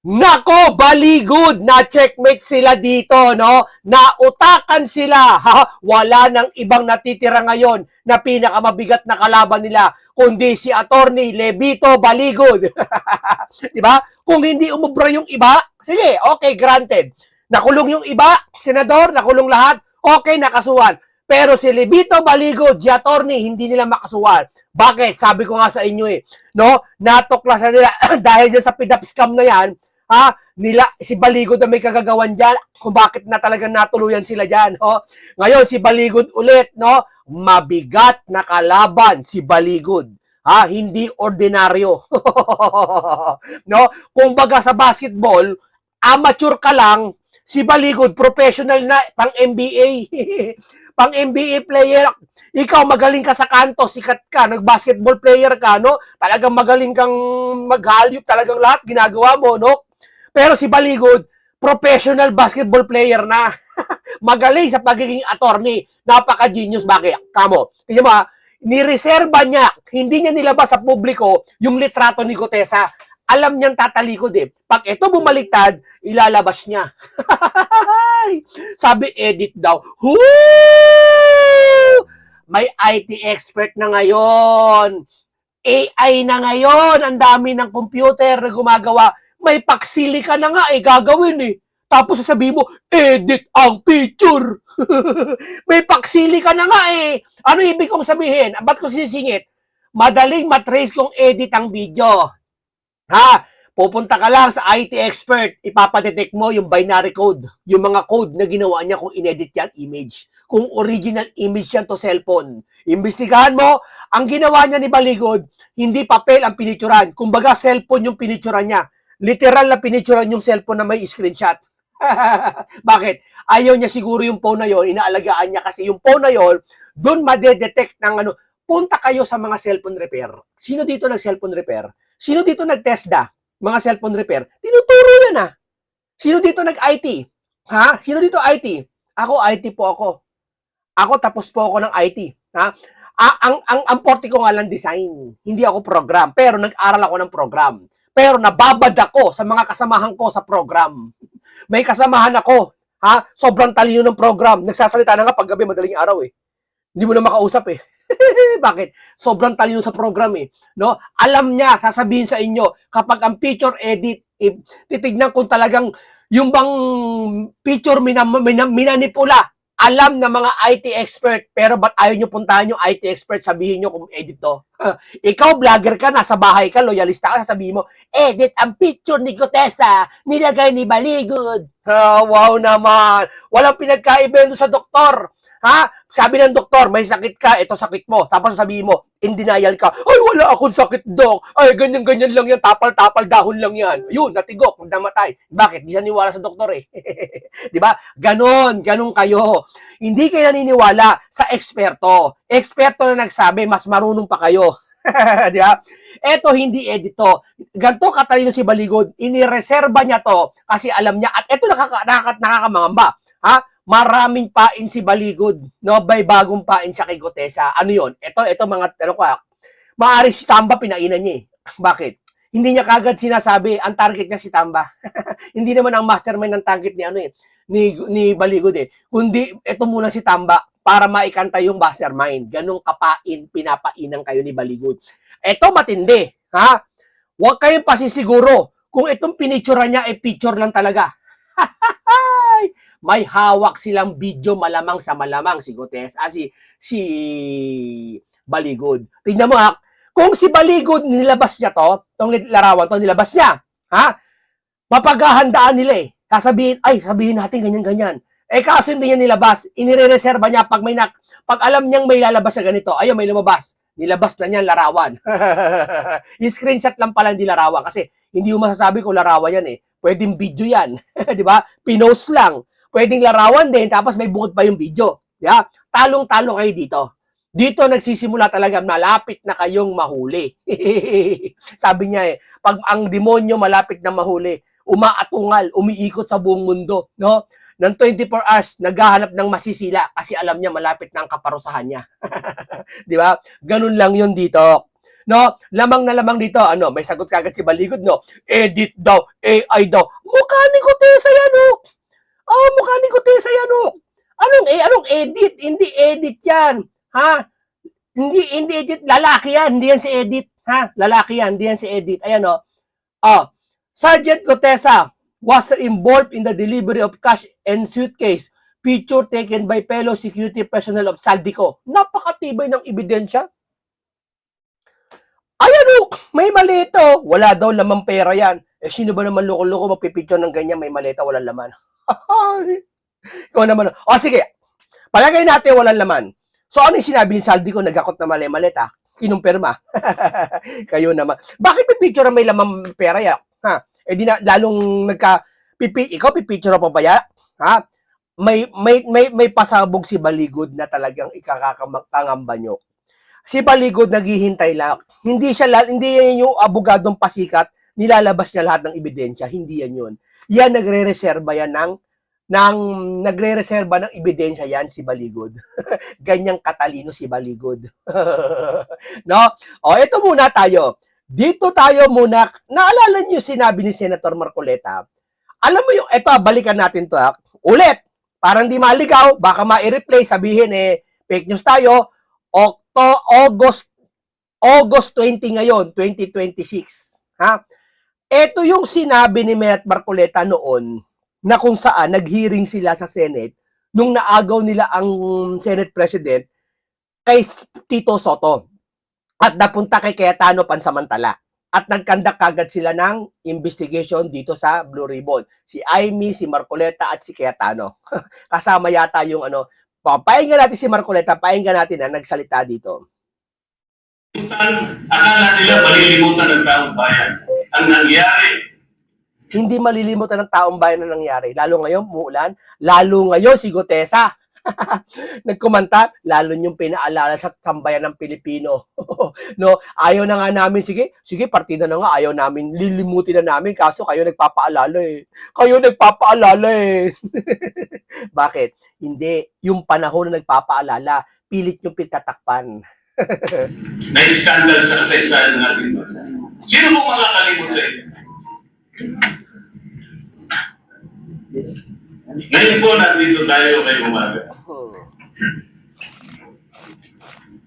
Nako, baligod na checkmate sila dito, no? Nautakan sila, ha? Wala nang ibang natitira ngayon na pinakamabigat na kalaban nila, kundi si Attorney Levito Baligod. Di ba? Kung hindi umubra yung iba, sige, okay, granted. Nakulong yung iba, senador, nakulong lahat, okay, nakasuhan. Pero si Levito Baligod, si Attorney, hindi nila makasuhan. Bakit? Sabi ko nga sa inyo no? Natuklasan nila dahil dyan sa PDAP scam na yan, nila si Baligod na may kagagawan diyan kung bakit na talagang natuluyan sila diyan, no? Ngayon si Baligod ulit, no? Mabigat na kalaban si Baligod. Hindi ordinaryo. No? Kung baga sa basketball, amateur ka lang, si Baligod professional na pang NBA. Pang NBA player. Ikaw magaling ka sa kanto, sikat ka, nag-basketball player ka, no? Talagang magaling kang maghalyop, talagang lahat ginagawa mo, no? Pero si Baligod, professional basketball player na. Magaling sa pagiging attorney. Napaka-genius. Bakit? Kamo. Tingnan mo nireserba niya, hindi niya nilabas sa publiko yung litrato ni Gutesa. Alam niyang tatalikod Pag ito bumaliktad, ilalabas niya. Sabi, edit daw. May IT expert na ngayon. AI na ngayon. Ang dami ng computer na gumagawa. May paksili ka na nga gagawin Tapos sasabihin mo, edit ang picture. May paksili ka na nga Ano ibig kong sabihin? Ba't ko sinisingit? Madaling matrace kung edit ang video. Pupunta ka lang sa IT expert, ipapadetect mo yung binary code, yung mga code na ginawa niya kung inedit yan image. Kung original image yan to cellphone. Imbestigahan mo, ang ginawa niya ni Baligod, hindi papel ang pinicturan. Kumbaga, cellphone yung pinicturan niya. Literal na pinicturan yung cellphone na may screenshot. Bakit? Ayaw niya siguro yung phone na yon, inaalagaan niya kasi yung phone na yon, doon madedetect ng punta kayo sa mga cellphone repair. Sino dito nag-cellphone repair? Sino dito nag-TESDA? Mga cellphone repair? Tinuturo yan Sino dito nag-IT? Sino dito IT? Ako, IT po ako. Ako, tapos po ako ng IT. Ang forte ko nga lang design. Hindi ako program. Pero nag-aral ako ng program. Pero nababad ako sa mga kasamahan ko sa program. May kasamahan ako, sobrang talino ng program. Nagsasalita na nga pag gabi, madaling araw Hindi mo na makausap Bakit? Sobrang talino sa program no? Alam niya, sasabihin sa inyo, kapag ang picture edit, titignan kung talagang yung bang picture minanipula, alam ng mga IT expert, pero ba't ayaw nyo puntahan yung IT expert, sabihin nyo kung edit to. Ikaw, vlogger ka, nasa bahay ka, loyalista ka, sasabihin mo, edit ang picture ni Gutesa, nilagay ni Baligod. Wow naman. Walang pinagkaiba sa doktor. Sabi ng doktor, may sakit ka, ito sakit mo. Tapos sabihin mo, in denial ka, ay wala akong sakit, dok. Ay, ganyan-ganyan lang yan, tapal-tapal, dahon lang yan. Yun, natigok, namatay. Bakit? Di naniwala sa doktor Di ba? Ganon kayo. Hindi kayo naniniwala sa eksperto. Eksperto na nagsabi, mas marunong pa kayo. Di ba? Eto hindi edito. Ganto katalino si Baligod, inireserba niya to kasi alam niya at eto nakakamangamba. Maraming pain si Baligod, no? May bagong pain siya kay Gutesa. Ano 'yon? Ito mga maaari si Tamba pinainan niya Bakit? Hindi niya kagad sinasabi ang target niya si Tamba. Hindi naman ang mastermind ng target ni ni Baligod Kundi ito muna si Tamba para maikanta yung mastermind. Ganong kapain, pinapainan kayo ni Baligod. Ito matindi, Huwag kayong pasisiguro kung itong pinicture niya picture lang talaga. May hawak silang video malamang sa malamang si Gutesa, si Baligod. Tingnan mo kung si Baligod nilabas niya tong larawan nilabas niya, mapaghahandaan nila sabihin natin ganyan-ganyan. Kaso hindi niya nilabas, inirereserba niya pag alam niyang may lalabas na ganito, ayun may lumabas. Nilabas na niya larawan. Yung screenshot lang pala hindi larawan kasi hindi mo masasabi kung larawan yan Pwedeng video yan. Di ba? Pinost lang. Pwedeng larawan din, tapos may bukod pa yung video. Yeah? Talong-talo kayo dito. Dito nagsisimula talaga, malapit na kayong mahuli. Sabi niya pag ang demonyo malapit na mahuli, umaatungal, umiikot sa buong mundo. No? Ng 24 hours, naghahanap ng masisila kasi alam niya malapit na ang kaparusahan niya. Di ba? Ganun lang yun dito. No? Lamang na lamang dito, ano, may sagot kagad si Baligod, no? Edit daw, AI daw. Mukha ni Gutesa yan, no? Oh, mukha ni Gutesa yan, no? Anong edit? Hindi edit yan. Ha? Hindi edit. Lalaki yan. Hindi yan si edit. Ha? Lalaki yan. Hindi yan si edit. Ayan, no? Oh, Sergeant Gutesa was involved in the delivery of cash and suitcase. Picture taken by fellow security personnel of Saldico. Napakatibay ng ebidensya. Ayan o, may maleta. Wala daw lamang pera yan. Eh, sino ba naman loko-loko magpipicture ng ganyan, may maleta, walang laman? Ikaw naman. O, sige. Palagay natin walang laman. So, ano yung sinabi ni Saldico? Nagakot na maleta. Kinumpirma. Kayo naman. Bakit pipicture may lamang pera yan? Ha? Eh, di na, lalong ikaw pipicture pa ba yan? Ha? May pasabog si Baligod na talagang ikakakangamba nyo. Si Baligod naghihintay lang. Hindi yan yung abogadong pasikat, nilalabas niya lahat ng ebidensya. Hindi yan yun. Yan nagre-reserba yan nagre-reserba ng ebidensya yan si Baligod. Ganyang katalino si Baligod. No? O, ito muna tayo. Dito tayo muna. Naalala niyo sinabi ni Senator Marcoleta. Alam mo yung, eto, balikan natin to. Ulit. Parang di maligaw. Baka ma-replay. Sabihin fake news tayo. August 20 ngayon, 2026. Ha? Ito yung sinabi ni Matt Marcoleta noon na kung saan nag-hearing sila sa Senate nung naagaw nila ang Senate President kay Tito Soto at napunta kay Cayetano pansamantala. At nagkandak kagad sila ng investigation dito sa Blue Ribbon. Si Amy, si Marcoleta at si Cayetano. Kasama yata yung ano. Painggan natin si Marcoleta, painggan natin na nagsalita dito. Akala nila malilimutan ng taong bayan. Ang nangyari, hindi malilimutan ng taong bayan na nangyari. Lalo ngayon, muulan. Lalo ngayon, si Gutesa. Nagkomanta, lalo yung pinaalala sa sambayan ng Pilipino. No, ayaw na nga namin, sige, partida na nga, ayaw namin, lilimutin na namin, kaso kayo nagpapaalala eh. Bakit? Hindi, yung panahon na nagpapaalala, pilit yung pitatakpan. na-scandal sa kasaysayan ng ating bansa. Sino mo makakalimot sa inyo? Ngayon po, nandito tayo kay umaga.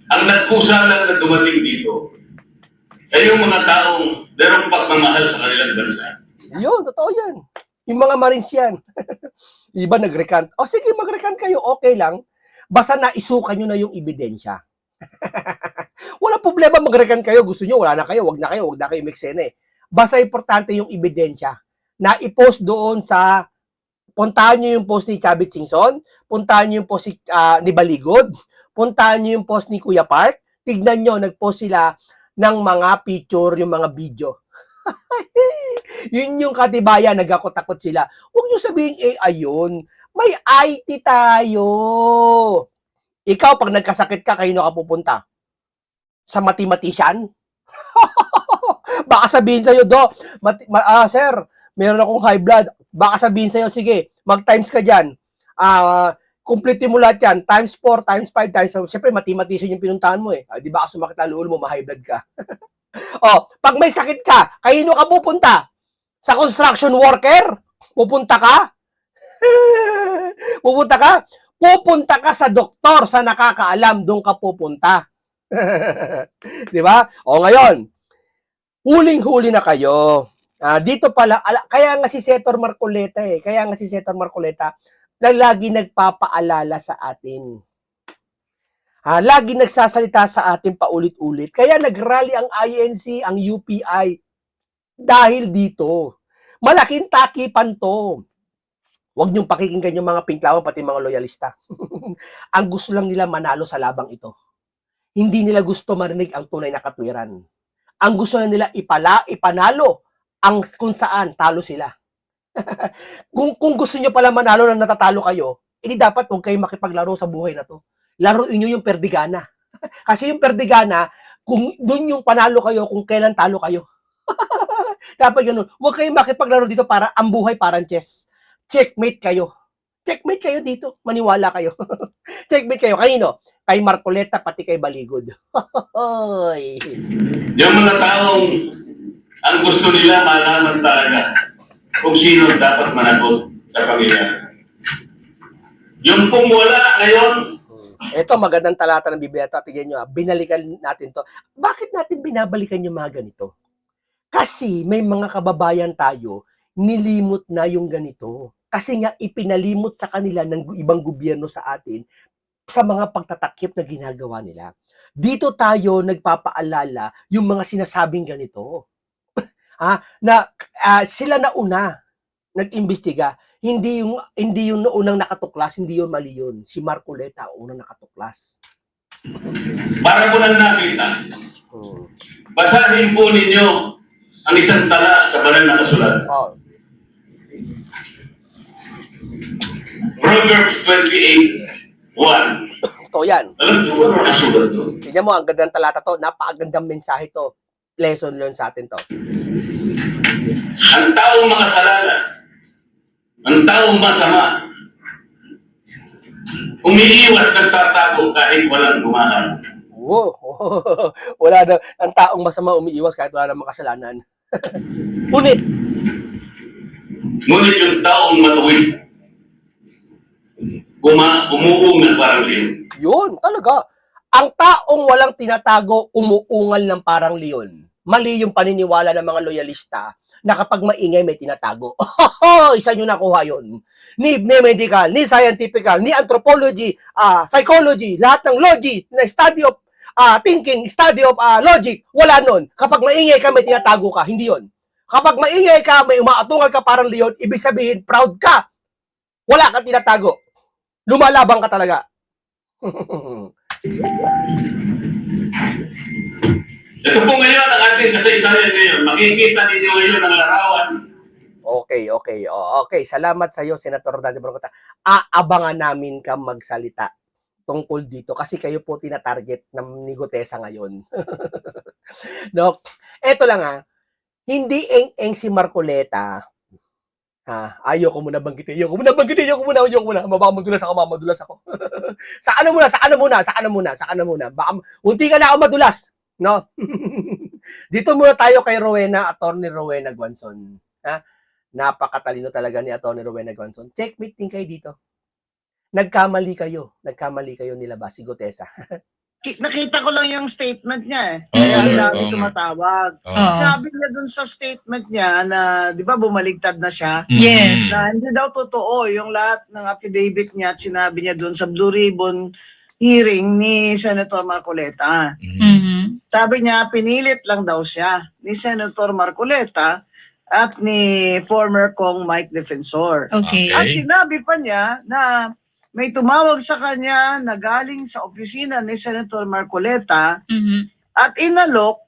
Ang nagkusa lang na dumating dito ay yung mga taong merong pagmamahal sa kanilang bansa. Yun, totoo yan. Yung mga Marines yan. Iba nag-recant. O sige, mag-recant kayo, okay lang. Basta naisukan nyo na yung ebidensya. Wala problema mag-recant kayo. Gusto nyo, wala na kayo, wag na kayo meksene. Basta importante yung ebidensya na i-post doon sa, puntahan nyo yung post ni Chavit Singson, puntahan nyo yung post ni Baligod, puntahan nyo yung post ni Kuya Park, tignan nyo, nag-post sila ng mga picture, yung mga video. Yun yung katibayan, nagakot-takot sila. Huwag nyo sabihin AI yun. May IT tayo. Ikaw, pag nagkasakit ka, kayo ka pupunta? Sa mathematician? Baka sabihin sa'yo, sir, meron akong high blood. Baka sabihin sa'yo, sige, mag-times ka dyan. Complete mo lahat yan. Times 4, times 5, times 5. Siyempre, mathematician yung pinuntahan mo eh. Di ba sumakit ang ulo mo, ma-high blood ka? Pag may sakit ka, kayo ka pupunta? Sa construction worker? Pupunta ka? Pupunta ka sa doktor, sa nakakaalam, doon ka pupunta. Di ba? Ngayon, huling-huli na kayo. Dito pala, kaya nga si Senator Marcoleta na lagi nagpapaalala sa atin. Lagi nagsasalita sa atin paulit-ulit. Kaya nagrally ang INC, ang UPI, dahil dito. Malaking takipan to. Huwag niyong pakikinggan yung mga pinklawan, pati mga loyalista. Ang gusto lang nila manalo sa labang ito. Hindi nila gusto marinig ang tunay na katwiran. Ang gusto na nila ipanalo ang kung saan talo sila. kung gusto niyo pala manalo na natatalo kayo, hindi dapat huwag kayong makipaglaro sa buhay na to. Laruin niyo yung perdigana. Kasi yung perdigana, kung doon yung panalo kayo, kung kailan talo kayo. Dapat ganun. Huwag kayong makipaglaro dito para ang buhay parang chess. Checkmate kayo. checkmate kayo dito. Maniwala kayo. Checkmate kayo. Kanino? Kay Marcoleta, pati kay Baligod. Hoy. Yung mga taong ang gusto nila malaman talaga kung sino dapat managot sa Panginoon. Yung pong wala ngayon, Ito, magandang talata ng Biblia. Ito, tignan nyo, binalikan natin to. Bakit natin binabalikan yung mga ganito? Kasi may mga kababayan tayo, nilimot na yung ganito. Kasi nga, ipinalimot sa kanila ng ibang gobyerno sa atin sa mga pagtatakip na ginagawa nila. Dito tayo nagpapaalala yung mga sinasabing ganito. Sila na una nag-imbestiga. Hindi yung unang nakatuklas, hindi yun mali yun. Si Marcoleta unang nakatuklas. para ko lang nakita, basahin po ninyo ang isang tala sa banal na kasulat. Oh. Proverbs 28:1. Ito yan. Alam niyo ba ang kasulat doon? Tignan mo, ang gandang talata to. Napakagandang mensahe to. Lesson learned sa atin to. Ang taong makasalanan, ang taong masama, umiiwas nagtatago kahit walang gumahan. Wow. Wala na. Ang taong masama umiiwas kahit wala namang kasalanan. Ngunit yung taong matuwid, umuung ng parang leon. Yun, talaga. Ang taong walang tinatago, umuungal ng parang leon. Mali yung paniniwala ng mga loyalista na kapag maingay may tinatago. Isa nyo nakuha yun. Ni medical, ni scientifical, ni anthropology, psychology, lahat ng logic, na study of thinking, study of logic, wala nun. Kapag maingay ka, may tinatago ka. Hindi yun. Kapag maingay ka, may umaatungal ka parang leon, ibig sabihin, proud ka. Wala kang tinatago. Lumalabang ka talaga. Ito po ngayon ang ating kasaysayan ngayon. Makikita ninyo ngayon ang larawan. Okay. Okay, salamat sa iyo, Senator Dante Brocota. Aabangan namin ka magsalita tungkol dito kasi kayo po tina-target ng ni Gutesa ngayon. No, eto lang hindi eng-eng si Marcoleta. Ayoko muna banggitin. Baka madulas ako. Sa ano muna. Baka unti ka na ako madulas. No? Dito muna tayo kay Rowena, Attorney Rowena Guanzon. Napakatalino talaga ni Attorney Rowena Guanzon. Checkmate din kayo dito. Nagkamali kayo nilabas si Gutesa. Nakita ko lang yung statement niya Kaya ang dami tumatawag. Sabi niya dun sa statement niya na, di ba, bumaligtad na siya? Yes. Na hindi daw totoo yung lahat ng affidavit niya at sinabi niya dun sa Blue Ribbon hearing ni Senator Marcoleta. Mm-hmm. Sabi niya, pinilit lang daw siya ni Senator Marcoleta at ni former Kong Mike Defensor. Okay. At sinabi pa niya na may tumawag sa kanya na galing sa opisina ni Senator Marcoleta at inalok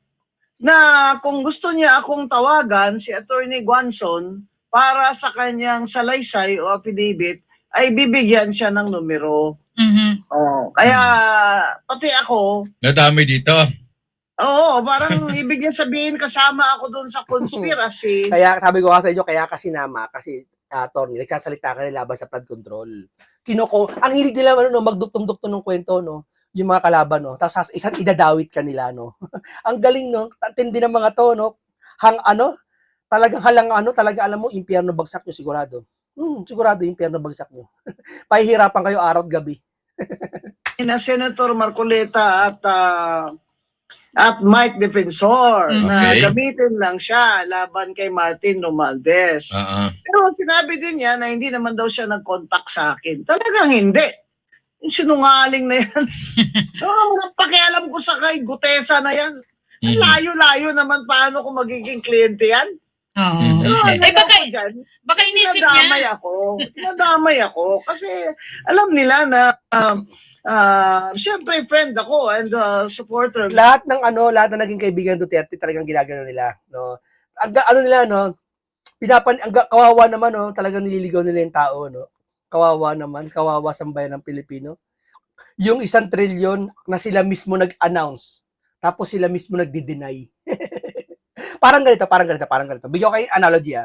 na kung gusto niya akong tawagan si Attorney Guanzon para sa kanyang salaysay o affidavit ay bibigyan siya ng numero. Kaya pati ako nadami dito. Oo, parang ibig niya sabihin kasama ako doon sa conspiracy. Kaya sabi ko sa inyo, kaya kasi kasi Attorney, nagsasalita ka nila laban sa flood control. Ang hilig nila magduktong-duktong ng kwento, no? Yung mga kalaban, no? Tapos isang idadawit ka nila, no? Ang galing, no? Tindi ng mga to, no? Talagang talaga alam mo, impyerno bagsak nyo, sigurado. Sigurado, impyerno bagsak nyo. Pahihirapan kayo araw at gabi. Na Senator Marcoleta at Mike Defensor na gamitin lang siya laban kay Martin Romualdez. Pero sinabi din niya na hindi naman daw siya nag-contact sa akin. Talagang hindi. Yung sinungaling na yan. Pakialam ko sa kay Gutesa na yan. Layo-layo naman paano kung magiging kliyente yan. Baka inisip niya. Tinadamay ako. Kasi alam nila na siyempre friend ako and supporter. Lahat ng naging kaibigan Duterte talagang ginagano nila, no. Kawawa naman, no, talagang nililigaw nila yung tao, no. Kawawa sa bayan ng Pilipino. Yung 1 trilyon na sila mismo nag-announce, tapos sila mismo nagdi-deny. Parang ganito. Bigyan ko kayo analogy,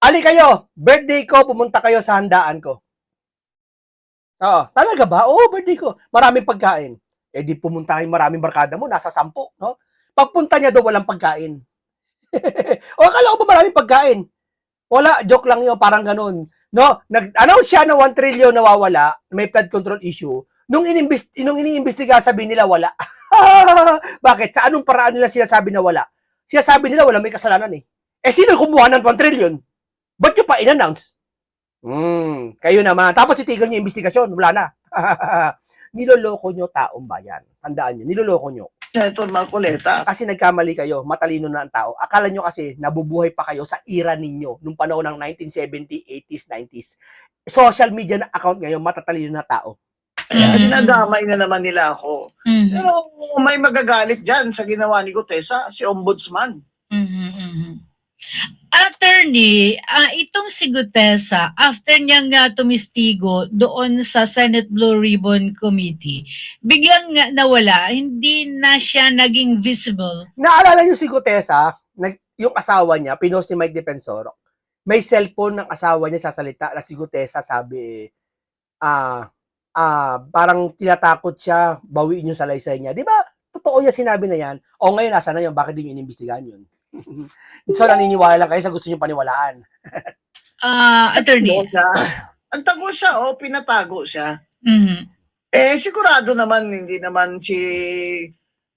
Ali kayo, birthday ko, pumunta kayo sa handaan ko. Oo, talaga ba? Oo, birthday ko. Maraming pagkain. Eh di pumunta kayo, maraming barkada mo, nasa 10, no? Pagpunta niya doon, walang pagkain. O akala ko ba maraming pagkain? Wala, joke lang yun, parang ganun. No, nag-announce siya na 1 trillion nawawala, may flood control issue. Nung iniimbestiga, sabi nila wala. Bakit? Sa anong paraan nila sinasabi na wala? Sinasabi nila wala, may kasalanan eh. Eh sino kumuha ng 1 trillion? Ba't nyo pa in-announce? Kayo naman. Tapos itigil nyo yung investigasyon, wala na. Niloloko nyo taong bayan. Tandaan nyo, niloloko nyo. Senator Marcoleta. Kasi nagkamali kayo, matalino na ang tao. Akala nyo kasi nabubuhay pa kayo sa era ninyo, nung panahon ng 1970s, 80s, 90s. Social media na account ngayon, matatalino na tao. Kaya dinadamay na naman nila ako. Mhm. Pero may magagalit dyan sa ginawa ni Gutesa, si Ombudsman. Mhm, mhm. Attorney, itong si Gutesa, after niyang tumistigo doon sa Senate Blue Ribbon Committee, biglang nga nawala, hindi na siya naging visible. Naalala nyo si Gutesa, yung asawa niya, pinost ni Mike Defensor, may cellphone ng asawa niya sasalita na si Gutesa sabi, parang tinatakot siya, bawiin yung salaysay niya. Di ba? Totoo yung sinabi na yan. O ngayon, nasa na yun? Bakit di nyo inimbestigahan yun? So, naniniwala lang kayo sa gusto nyo paniwalaan. Attorney. Ang tago siya, pinatago siya. Mhm. Sigurado naman, hindi naman si...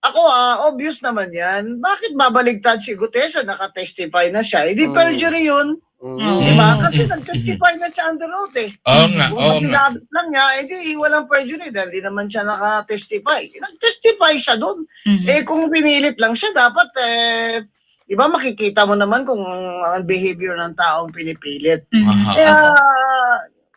Ako, obvious naman yan. Bakit babaligtad si Gutesa? Nakatestify na siya. Hindi perjury yun. Diba? Kasi nag-testify na siya under oath eh. Oo nga, Kung oo nga. pinabit lang niya, edi walang perjury dahil di naman siya naka-testify. Nag-testify siya doon. Mhm. Kung pinilit lang siya, dapat, di ba makikita mo naman kung ang behavior ng taong pinipilit. Mhm. Aha. Kaya,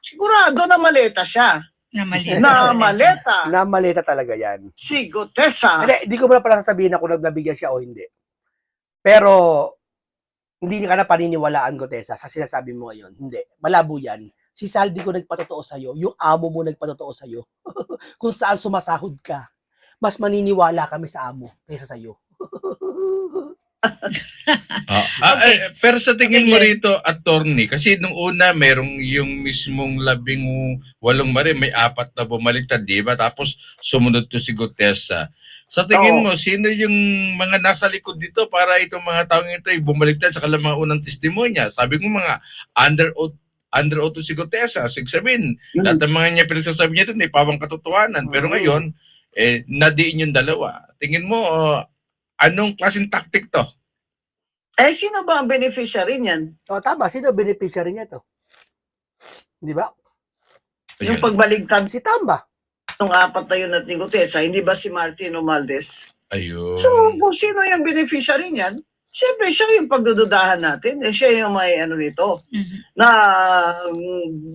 sigurado na maleta siya. Namalita. Na maleta Namalita talaga yan. si Gutesa. Hindi ko muna pala sasabihin na kung nabigyan siya o hindi. Pero, hindi ka na paniniwalaan, Gutesa, sa sinasabi mo ngayon. Hindi. Malabo yan. Si Saldi ko nagpatotoo sa'yo. Yung amo mo nagpatotoo sa'yo. Kung saan sumasahod ka. Mas maniniwala kami sa amo kaysa sa'yo. Pero sa tingin mo Okay. rito, attorney, kasi nung una merong yung mismong 18 mari, may 4 na bumaliktad, di ba? Tapos sumunod to si Gutesa. Sa tingin mo, sino yung mga nasa likod dito para itong mga taong ito ay bumaliktad sa mga unang testimonya? Sabi ko mga under oath to si Gutesa. Sig sabihin, lahat ng mga niya pinagsasabi niya doon ay pawang katotohanan. Pero ngayon, nadiin yung dalawa. Tingin mo, anong klaseng tactic to? Sino ba ang beneficiary niyan? O, tama. Sino beneficiary niya to? Di ba? Yung Ayun. pagbaligtad Si Tamba. ng 4 na yun at ni Gutesa, hindi ba si Martin Romualdez? Ayun. So, kung sino yung beneficiary niyan, siyempre siya yung pagdududahan natin. Siya yung may nito, Mhm. na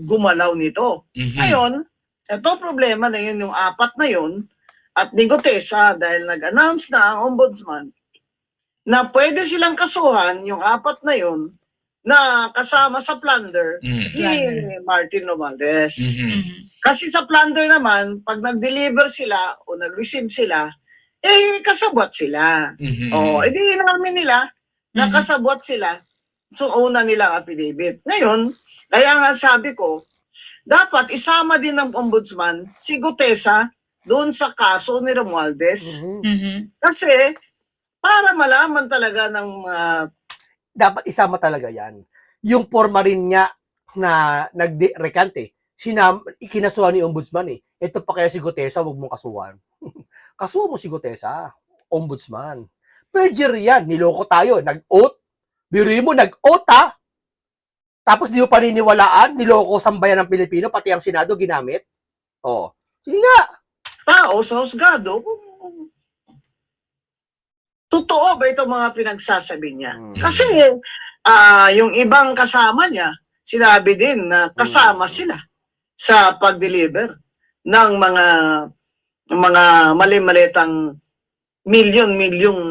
gumalaw nito. Mhm. Ngayon, ito problema na yun, yung 4 na yun, at ni Gutesa, dahil nag-announce na ang ombudsman, na pwede silang kasuhan yung 4 na yun, na kasama sa plunder Mhm. ni Martin Romualdez. Mhm. Mhm. Kasi sa plunder naman, pag nag-deliver sila o nag-receive sila, kasabwat sila. Mhm. Edi namin nila, nakasabwat sila. So, una nila ang affidavit. Ngayon, kaya nga sabi ko, dapat isama din ng ombudsman si Gutesa doon sa kaso ni Romualdez. Mhm. Kasi, para malaman talaga ng Dapat isama talaga yan. Yung forma rin niya na nag-recant ikinasuhan ni Ombudsman eh. Ito pa kaya si Gutesa, huwag mong kasuhan. Kasuhan mo si Gutesa, Ombudsman. Perjury yan, niloko tayo, nag-oath. Biri mo, nag-oath ha. Tapos di mo paniniwalaan, niloko sambayan ng Pilipino, pati ang Senado ginamit. Sige nga. tao sa husgado kung totoo ba itong mga pinagsasabi niya. Kasi yung ibang kasama niya, sinabi din na kasama sila sa pag-deliver ng mga mali-malitang milyon-milyong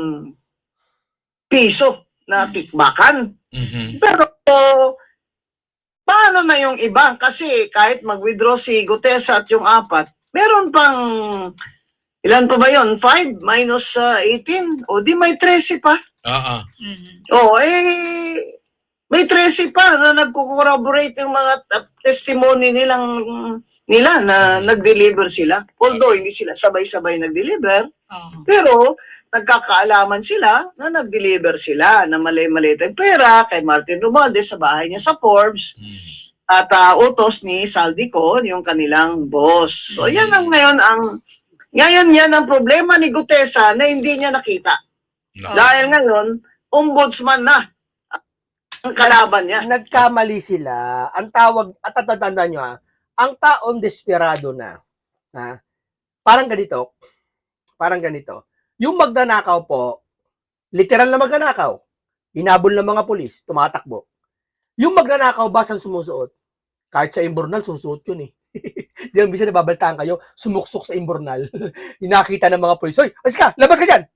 piso na tikbakan. Mhm. Pero paano na yung iba? Kasi kahit mag-withdraw si Gutesa at yung 4, meron pang ilan pa ba yun? 5 minus 18? O di may 13 pa. Oo. Mhm. May 13 pa na nagko-corroborate yung mga testimony nila na nag-deliver sila. Although hindi sila sabay-sabay nag-deliver, Oo. pero nagkakaalaman sila na nag-deliver sila na mali-mali tayong pera kay Martin Romualdez sa bahay niya sa Forbes at utos ni Saldico, yung kanilang boss. So yan ang ngayon yan ang problema ni Gutesa na hindi niya nakita. Dahil ngayon, ombudsman na ang kalaban niya. Nagkamali sila. Ang tawag, at tatandaan nyo ang taong desperado na, parang ganito, yung magnanakaw po, literal na magnanakaw, hinabol ng mga pulis, tumatakbo. Yung magnanakaw ba saan sumusuot? Kahit sa imbornal, susuot yun eh. Di lang bisa nababaltaan kayo, sumuksok sa imbornal. Hinakita ng mga pulis, hoy, alis ka, labas ka dyan!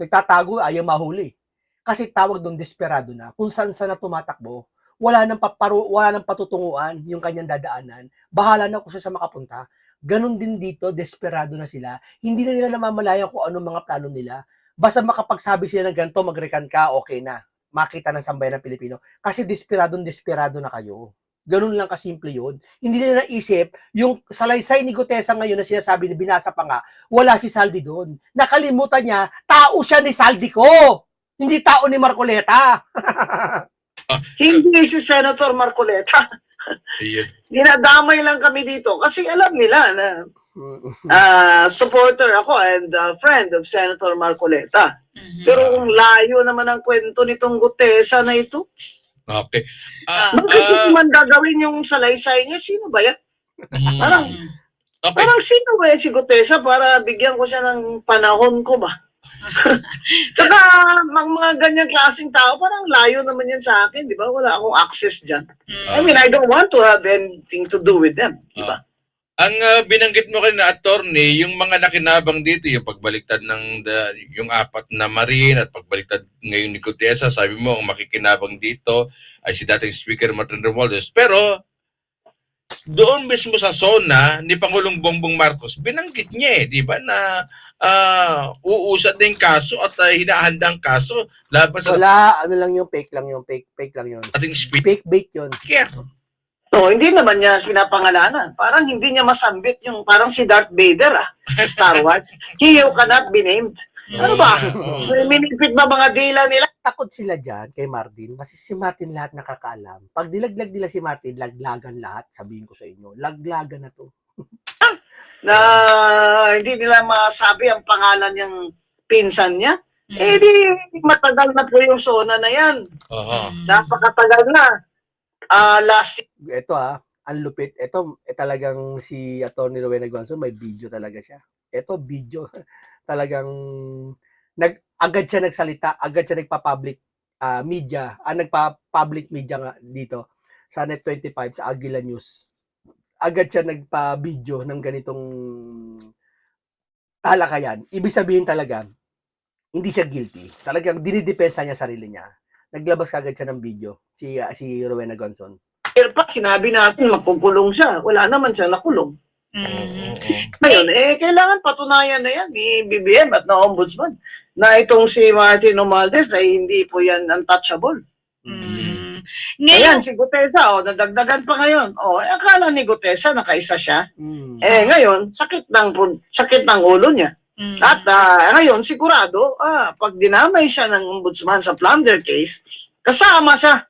Nagtatago, ayaw mahuli. Kasi tawag doon desperado na. Kung saan na tumatakbo, wala nang patutunguan yung kanyang dadaanan. Bahala na kung saan siya makapunta. Ganon din dito, desperado na sila. Hindi na nila namamalayan kung anong mga plano nila. Basta makapagsabi sila ng ganito, mag-recant ka, okay na. Makita ng sambayan ng Pilipino. Kasi desperado na kayo. Ganun lang kasimple yun. Hindi nila naisip, yung salaysay ni Gutesa ngayon na sinasabi, binasa pa nga, wala si Saldi doon. Nakalimutan niya, tao siya ni Saldi ko! Hindi tao ni Marcoleta. Hindi si Senator Marcoleta. Dinadamay lang kami dito kasi alam nila na supporter ako and friend of Senator Marcoleta. Pero kung layo naman ang kwento nitong Gutesa na ito, Okay. bakit man gagawin yung salaysay niya? Sino ba yan? Parang, Okay. parang sino ba yan si Gutesa para bigyan ko siya ng panahon ko ba? Tsaka, mga ganyang klaseng tao, parang layo naman yan sa akin, di ba? Wala akong access dyan. I mean, I don't want to have anything to do with them, di ba? Ang binanggit mo kanina, attorney, yung mga nakinabang dito, yung pagbaliktad ng yung 4 na Marine at pagbaliktad ngayon ni Gutesa, sabi mo, ang makikinabang dito ay si dating Speaker Martin Romualdez. Pero, doon mismo sa zona ni Pangulong Bongbong Marcos, binanggit niya di ba, na uusad na yung kaso at hinahanda ang kaso laban sa Wala, ano lang yung fake lang yun. Fake lang yun. ating Fake bait yun. speaker. No, hindi naman niya pinapangalanan. Parang hindi niya masambit yung parang si Darth Vader sa Star Wars. He who cannot be named. Ano ba? Minipit ba mga dila nila? Takot sila dyan kay Martin kasi si Martin lahat nakakaalam. Pag dilaglag nila si Martin, laglagan lahat. Sabihin ko sa inyo, laglagan na to. Na hindi nila masabi ang pangalan niyang pinsan niya. Eh di matagal na po yung zona na yan. Napakatagal na. Last Ito ang lupit. Ito talagang si Atty. Rowena Guanzo, may video talaga siya. Ito video. Talagang agad siya nagsalita, agad siya nagpa-public media, nagpa-public media nga dito sa Net 25 sa Agila News. Agad siya nagpa-video ng ganitong talakayan. Ibig sabihin talaga, hindi siya guilty. Talagang dinidepensa niya sarili niya. Naglabas kagad siya ng video, si Rowena Gonzon. year pa, sinabi natin magkukulong siya. Wala naman siya nakulong. Ngayon, kailangan patunayan na yan ni BBM at na Ombudsman na itong si Martin Romualdez ay hindi po yan untouchable. Ayan, si Gutesa, nadagdagan pa ngayon. Akala ni Gutesa nakaisa siya. Ngayon, sakit ng ulo niya. At ngayon, sigurado, pag dinamay siya ng Ombudsman sa plunder case, kasama siya.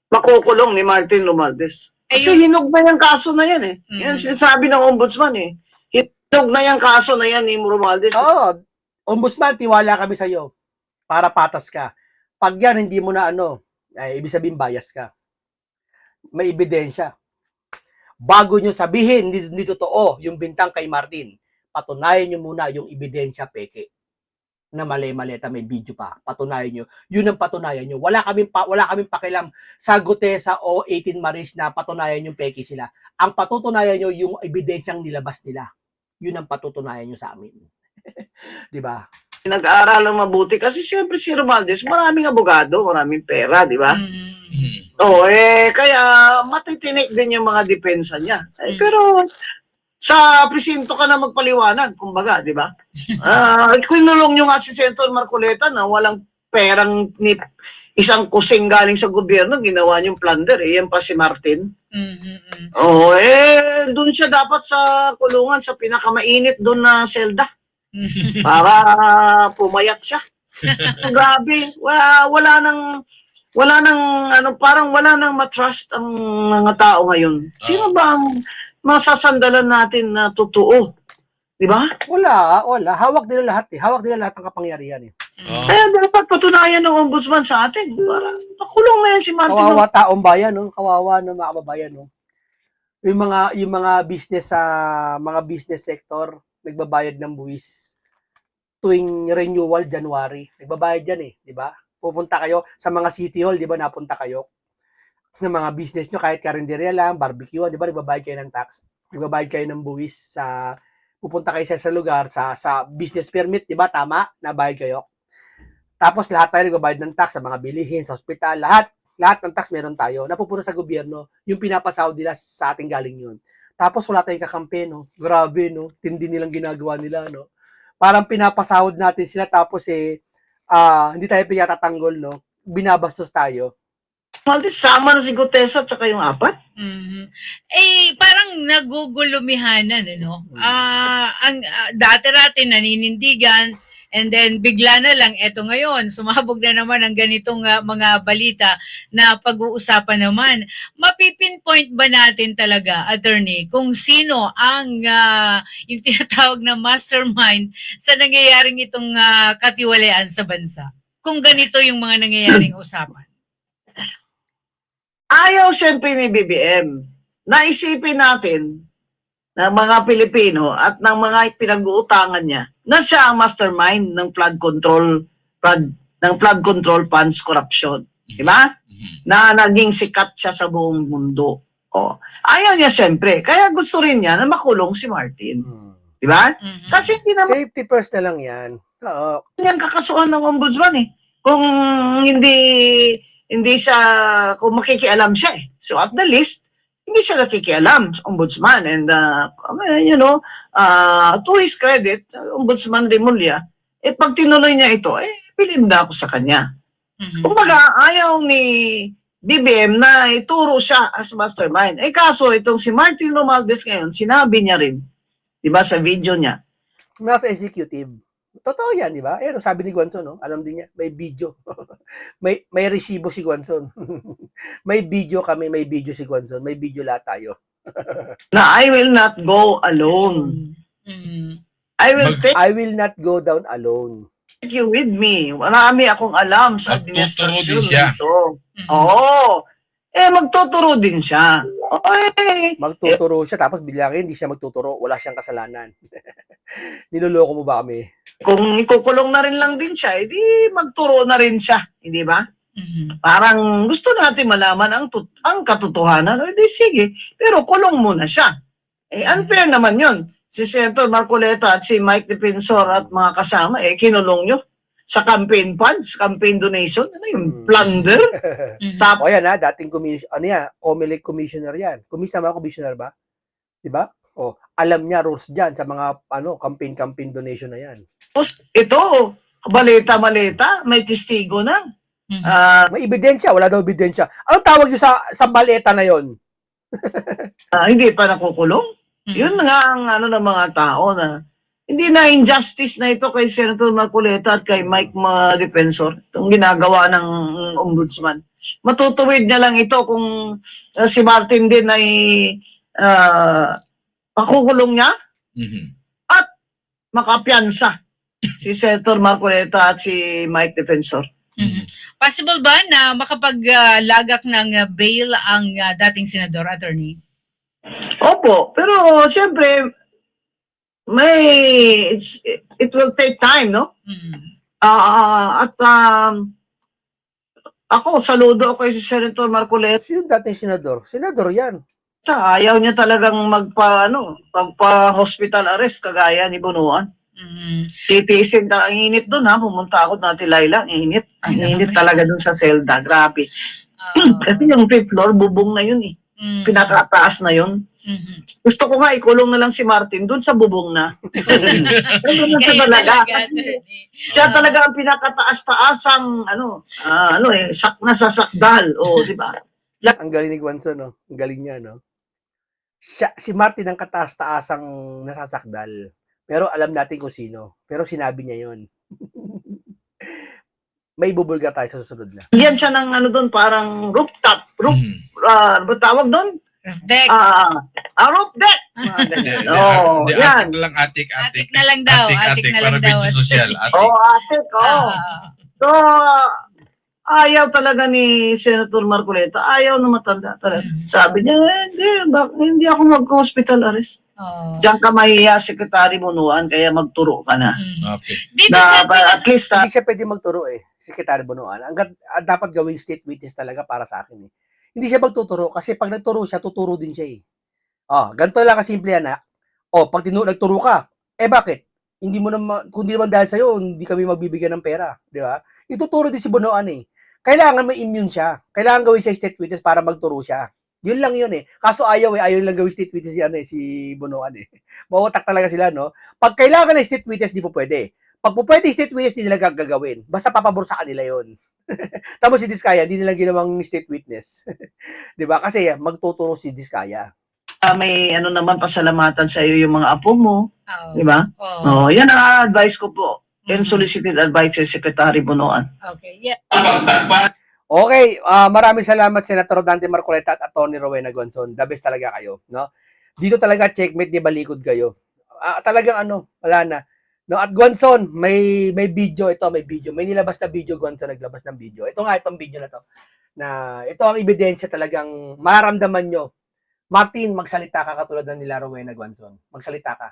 Makukulong ni Martin Romualdez. Kasi hinog na yung kaso na yan Yan sinasabi ng Ombudsman Hinog na yung kaso na yan ni Romualdez. Oo. Ombudsman, tiwala kami sa iyo para patas ka. Pag yan, hindi mo na ibig sabihin bias ka. May ebidensya. Bago nyo sabihin, hindi totoo yung bintang kay Martin, patunayan nyo muna yung ebidensya peke. Na mali-maleta, may video pa. Patunayan nyo. Yun ang patunayan nyo. Wala kaming pakialam sa Gutesa o 18 Maris na patunayan yung peke sila. Ang patutunayan nyo yung ebidensyang nilabas nila. Yun ang patutunayan nyo sa amin. Di ba? Nag-aaral ng mabuti kasi siyempre si Romualdez, maraming abogado, maraming pera, di ba? Kaya matitinik din yung mga depensa niya. Pero sa presinto ka na magpaliwanag, kumbaga, di ba? Kinulong nyo nga si Senator Marcoleta na walang perang ni isang kusing galing sa gobyerno, ginawa niyong plunder, yan pa si Martin. Oo, doon siya dapat sa kulungan, sa pinakamainit doon na selda, para pumayat siya. Grabe, wala nang ano, parang wala nang matrust ang mga tao ngayon. Sino ba ang masasandalan natin na totoo? Di ba? Wala. Hawak nila lahat eh. Hawak nila lahat ng kapangyarihan eh. Kaya dapat patunayan ng ombudsman sa atin. Para makulong na yan si Martin. Kawawa taong bayan, no? Kawawa ng mga kababayan, no? Yung mga business sa mga business sector, nagbabayad ng buwis tuwing renewal January. Nagbabayad yan eh, di ba? Pupunta kayo sa mga city hall, di ba? Napunta kayo ng mga business nyo, kahit karinderya lang, barbecue, di ba? Nagbabayad kayo ng tax. Nagbabayad kayo ng buwis sa pupunta kayo sa lugar, sa business permit, di ba? Tama, nabayad kayo. Tapos lahat tayo nagbabayad ng tax sa mga bilihin, sa ospital, lahat ng tax meron tayo. Napupunta sa gobyerno, yung pinapasahod nila sa ating galing yun. Tapos wala tayong kakampi, no? Grabe, no? Tindi nilang ginagawa nila, no? Parang pinapasahod natin sila, tapos hindi tayo pinatatanggol, no? Binabastos tayo. Maldit, sama na si Gutesa at saka yung apat. Parang nagugulumihanan, ano? Dati-dati naninindigan, and then bigla na lang, eto ngayon, sumabog na naman ang ganitong mga balita na pag-uusapan naman. Mapipinpoint ba natin talaga, attorney, kung sino ang yung tinatawag na mastermind sa nangyayaring itong katiwalian sa bansa? Kung ganito yung mga nangyayaring usapan. Ayaw siyempre ni BBM. Naisipin natin ng mga Pilipino at ng mga pinag-uutangan niya na siya ang mastermind ng flood control funds corruption. Di ba? Na naging sikat siya sa buong mundo. Ayaw niya siyempre. Kaya gusto rin niya na makulong si Martin. Di ba? Kasi hindi naman Safety first na lang yan. Oo. yan kakasuhan ng ombudsman eh. Kung hindi siya, kung makikialam siya eh. So at the least, hindi siya nakikialam sa ombudsman. And, to his credit, Ombudsman Remulla, pag tinuloy niya ito, pilinda ako sa kanya. Kumbaga, ayaw ni BBM na ituro siya as mastermind. Kaso, itong si Martin Romualdez ngayon, sinabi niya rin, di ba, sa video niya. Nasa executive. Totoo yan, di ba? Sabi ni Guanzon, no? Alam din niya, may video. may resibo si Guanzon. May video kami, may video si Guanzon. May video lahat tayo. Na I will not go alone. I will not go down alone. take you with me. Marami akong alam sa Magtuturo administrasyon din siya. nito. Oo. Magtuturo din siya. Magtuturo siya, tapos bigla hindi siya magtuturo. Wala siyang kasalanan. Niloloko mo ba kami? Kung ikukulong na rin lang din siya, edi magturo na rin siya. Hindi ba? Parang gusto natin malaman ang katotohanan. Edi sige, pero kulong muna siya. Unfair naman yun. Si Senator Marcoleta at si Mike Defensor at mga kasama, kinulong nyo sa campaign funds, campaign donation. Ano yung plunder? O yan dating COMELEC commissioner yan. Commissioner ba? Diba? Alam niya rules dyan sa mga campaign donation na yan. Tapos ito, maleta, may testigo na. May ebidensya, wala daw ebidensya. Ano tawag yun sa maleta na yon? Hindi pa nakukulong. Yun nga ang ng mga tao na hindi na injustice na ito kay Senator Marcoleta at kay Mike Defensor, itong ginagawa ng ombudsman. Matutuwid niya lang ito kung si Martin din ay pakukulong niya at makapiyansa si Senator Marcoleta at si Mike Defensor. Possible ba na makapaglagak ng bail ang dating senador, attorney? Opo, pero siyempre it will take time, no? Ako, saludo ako kay si Senator Marcoleta. Sino dating senador? Senador yan. Ayaw niya talagang magpa-hospital arrest kagaya ni Bunuan. Titiisin ang init doon pumunta ako natin Laila, ang init. Ang init talaga doon sa selda, grabe. Kasi yung 5th floor, bubong na yun Pinakataas na yun. Gusto ko nga ikulong na lang si Martin doon sa bubong na. Ganun na Kaya talaga. talaga, Kasi attorney. siya talaga ang pinakataas-taasang nasasakdal. O, di ba? Ang galing ni Guanzo, no? Ang galing niya, no? Si Martin ang kataas-taasang nasasakdal. Pero alam natin kung sino. Pero sinabi niya yun. May bubulgar tayo sa susunod na. Yan siya ng doon, parang rooftop. Ba tawag doon? Deck. Roof deck. Oh, Hindi, yan. atik na lang, atik. Atik na lang daw, atik na lang para daw. video social. Atik. Oh, atik, oh. Ah. So, ayaw talaga ni Senator Marcoleta. Ayaw na matanda talaga. Sabi niya, hindi ako mag-hospital arrest. Oh. Diyan ka mahiya, Secretary Bunuan, kaya magturo ka na. Okay. Dito Na, sa at least, Hindi siya pwede magturo Secretary Bonoan. Dapat gawing state witness talaga para sa akin Hindi siya magtuturo kasi pag nagturo siya, tuturo din siya ganito lang kasimple yan pag nagturo ka, bakit? Hindi mo naman, kundi naman dahil sa'yo, hindi kami magbibigyan ng pera. Di ba? Ituturo din si Bonoan Kailangan may immune siya. Kailangan gawin siya state witness para magturo siya. Yun lang yun Kaso ayaw lang gawin state witness si Bonoan Mawatak talaga sila, no? Pag kailangan ng state witness, di po pwede. Pag po pwede state witness, di nila gagawin. Basta papabor sa kanila yun. Tapos si Diskaya, hindi nila ginawang state witness. Di ba? Kasi magtuturo si Diskaya. may naman pasalamatan sa iyo yung mga apo mo. Oh. Di ba? Oh. Yan ang advice ko po. Unsolicited advice sa Secretary Bunuan. Okay. Yeah. Pagtakpan Okay, maraming salamat Senator Dante Marcoleta at Atty. Rowena Gonzon. The best talaga kayo, no? Dito talaga checkmate, di balikod kayo. Talagang wala na. No, at Gonzon, may video ito, may video. May nilabas na video, Gonzon naglabas ng video. Itong video na to. Na ito ang ebidensya talagang maramdaman nyo. Martin, magsalita ka katulad ng nila Rowena Gonzon. Magsalita ka.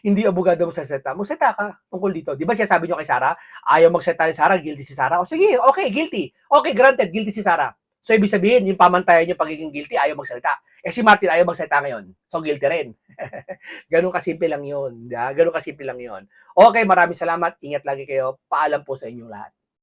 Hindi abogado mo magsalita ka tungkol dito. Di ba siya sabi nyo kay Sara, ayaw magsalita ni Sara, guilty si Sara. O sige, okay, guilty. Okay, granted, guilty si Sara. So, ibig sabihin, yung pamantayan nyo pagiging guilty, ayaw magsalita. Si Martin, ayaw magsalita ngayon. So, guilty rin. Ganun kasimple lang yun. Ganun kasimple lang yun. Okay, maraming salamat. Ingat lagi kayo. Paalam po sa inyong lahat.